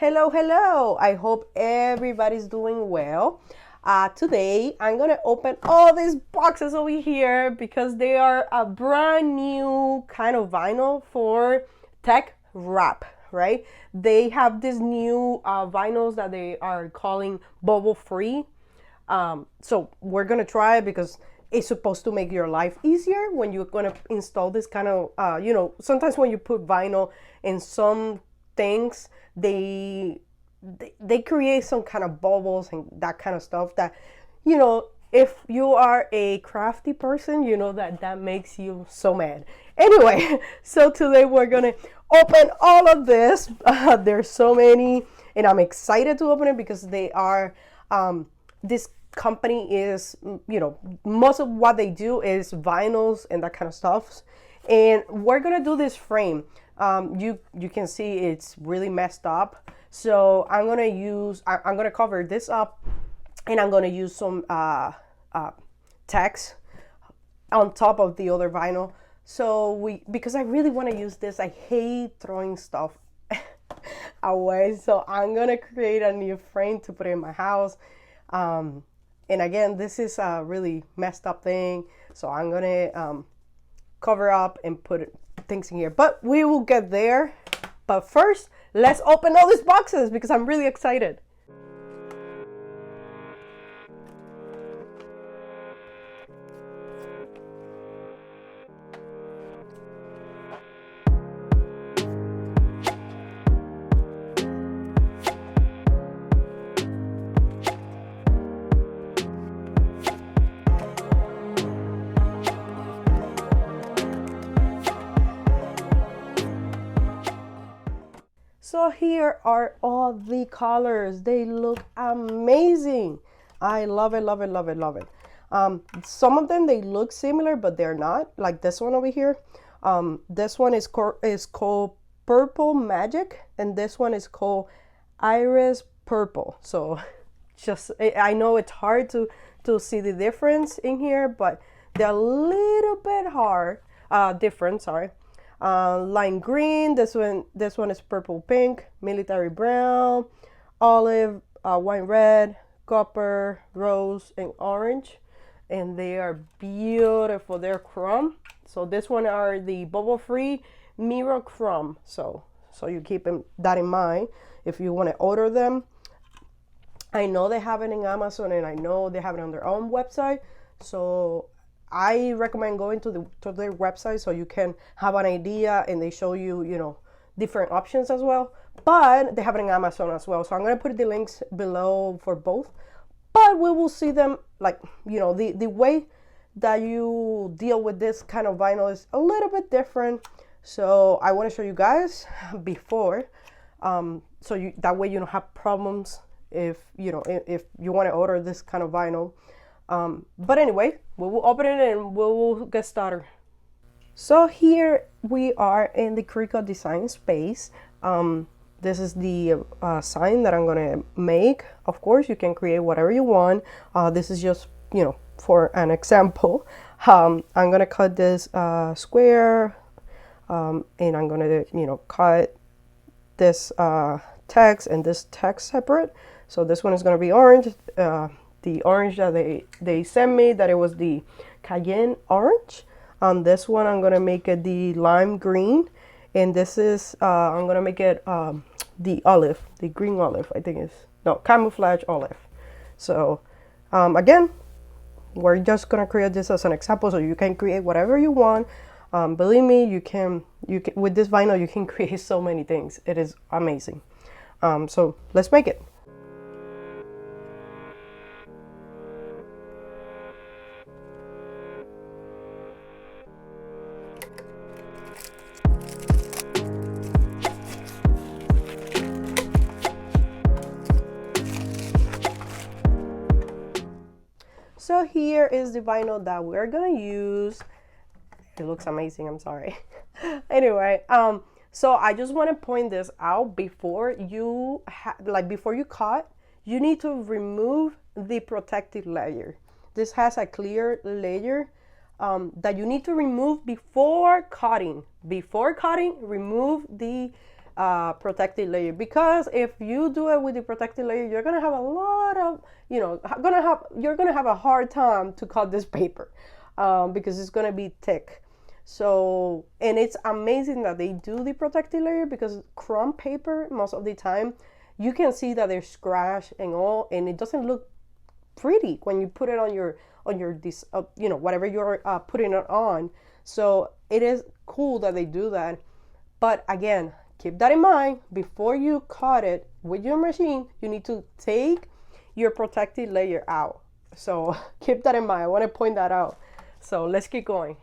Hello. I hope everybody's doing well. Today, I'm going to open all these boxes over here because they are a brand new kind of vinyl for Teckwrap, right? They have this new vinyls that they are calling bubble free. So we're going to try it because it's supposed to make your life easier when you're going to install this kind of, sometimes when you put vinyl in some things, they create some kind of bubbles and that kind of stuff that, if you are a crafty person, that makes you so mad. Anyway, so today we're gonna open all of this. There's so many, and I'm excited to open it because they are, this company is, most of what they do is vinyls and that kind of stuff. And we're gonna do this frame. You can see it's really messed up. So I'm gonna cover this up, and I'm gonna use some text on top of the other vinyl. So because I really want to use this, I hate throwing stuff away. So I'm gonna create a new frame to put in my house. And again, this is a really messed up thing. So I'm gonna cover up and put things in here, but we will get there. But first, let's open all these boxes because I'm really excited. So here are all the colors. They look amazing. I love it. Some of them, they look similar, but they're not. Like this one over here. This one is called Purple Magic, and this one is called Iris Purple. So I know it's hard to see the difference in here, but they're a little bit different, sorry. Lime green, this one is purple pink, military brown, olive, wine red, copper, rose, and orange. And they are beautiful. They're chrome. So this one are the bubble free mirror chrome. So you keep that in mind if you want to order them. I know they have it in Amazon, and I know they have it on their own website. So I recommend going to their website so you can have an idea, and they show you, different options as well. But they have it in Amazon as well. So I'm going to put the links below for both. But we will see them, like, the way that you deal with this kind of vinyl is a little bit different. So I want to show you guys before, so that way you don't have problems if you want to order this kind of vinyl. But anyway, we will open it and we will get started. So here we are in the Cricut design space. This is the sign that I'm gonna make. Of course, you can create whatever you want. This is just, for an example. I'm gonna cut this square, and I'm gonna, cut this text and this text separate. So this one is gonna be orange. The orange that they sent me, that it was the cayenne orange. On this one, I'm gonna make it the lime green, and this is I'm gonna make it the olive, the green olive. I think it's camouflage olive. So again, we're just gonna create this as an example, so you can create whatever you want. Believe me, you can with this vinyl you can create so many things. It is amazing. So let's make it. So here is the vinyl that we're gonna use. It looks amazing, I'm sorry. Anyway, so I just want to point this out before you before you cut, you need to remove the protective layer. This has a clear layer that you need to remove before cutting. Before cutting, remove the protective layer, because if you do it with the protective layer, you're gonna have a lot of, you're gonna have a hard time to cut this paper, because it's gonna be thick. So, and it's amazing that they do the protective layer, because crumb paper, most of the time, you can see that there's scratch and all, and it doesn't look pretty when you put it on your this whatever you're putting it on. So it is cool that they do that, but again, keep that in mind. Before you cut it with your machine, you need to take your protective layer out. So keep that in mind. I want to point that out. So let's keep going.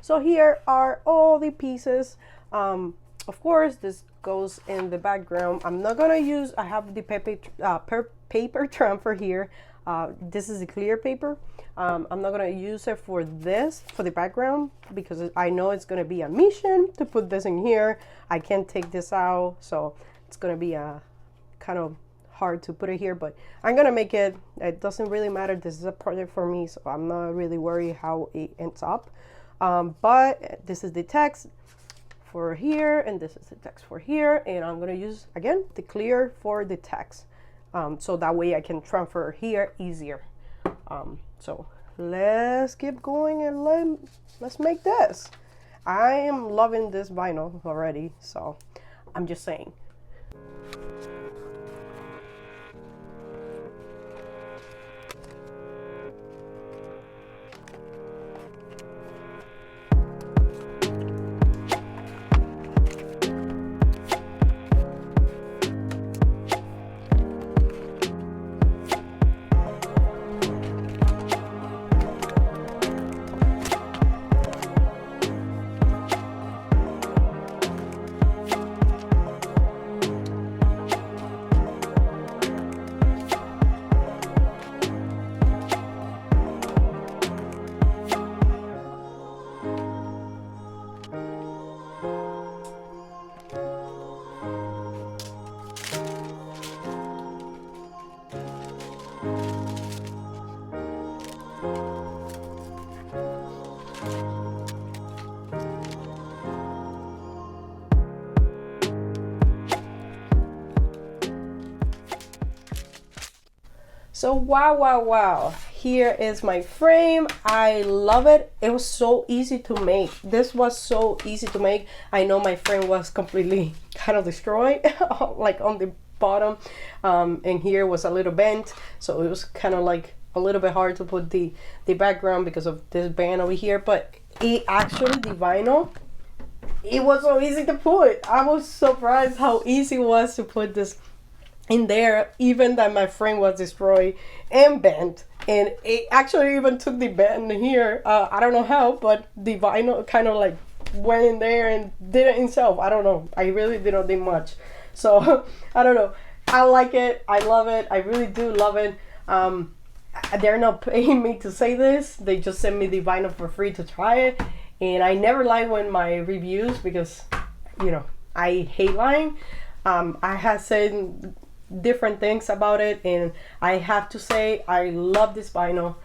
So here are all the pieces. Of course, this goes in the background. I'm not gonna use, I have the paper transfer here. This is the clear paper. I'm not gonna use it for this, for the background, because I know it's gonna be a mission to put this in here. I can't take this out, so it's gonna be a kind of hard to put it here, but I'm gonna make it. It doesn't really matter. This is a project for me, so I'm not really worried how it ends up. But this is the text for here, and this is the text for here, and I'm gonna use again the clear for the text, so that way I can transfer here easier. So let's keep going and let's make this. I am loving this vinyl already, so I'm just saying. So wow, here is my frame. I love it. It was so easy to make. This was so easy to make. I know my frame was completely kind of destroyed like on the bottom, and here was a little bent, so it was kind of like a little bit hard to put the background because of this band over here. But it actually, the vinyl, it was so easy to put. I was surprised how easy it was to put this in there, even that my frame was destroyed and bent, and it actually even took the bend here. I don't know how, but the vinyl kind of like went in there and did it himself. I don't know. I really didn't do much, so I don't know. I like it. I love it. I really do love it. They're not paying me to say this. They just sent me the vinyl for free to try it, And I never lie when my reviews, because you know I hate lying. I have said different things about it, and I have to say I love this vinyl.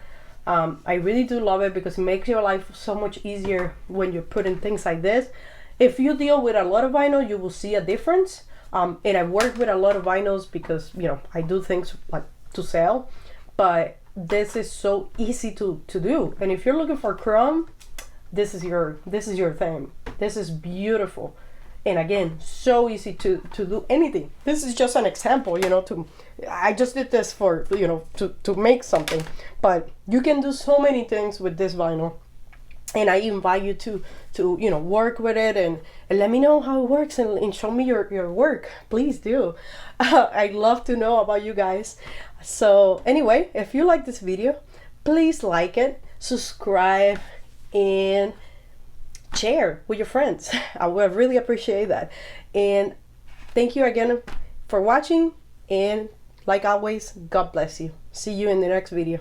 I really do love it because it makes your life so much easier when you're putting things like this. If you deal with a lot of vinyl, you will see a difference. And I work with a lot of vinyls because, you know, I do things like to sell, but this is so easy to do. And if you're looking for chrome, this is your thing. This is beautiful. And again, so easy to do anything. This is just an example, you know, I just did this for, you know, to make something, but you can do so many things with this vinyl. And I invite you to you know, work with it and let me know how it works and show me your work. Please do. I'd love to know about you guys. So anyway, if you like this video, please like it, subscribe, and share with your friends. I would really appreciate that. And thank you again for watching, and like always, God bless you. See you in the next video.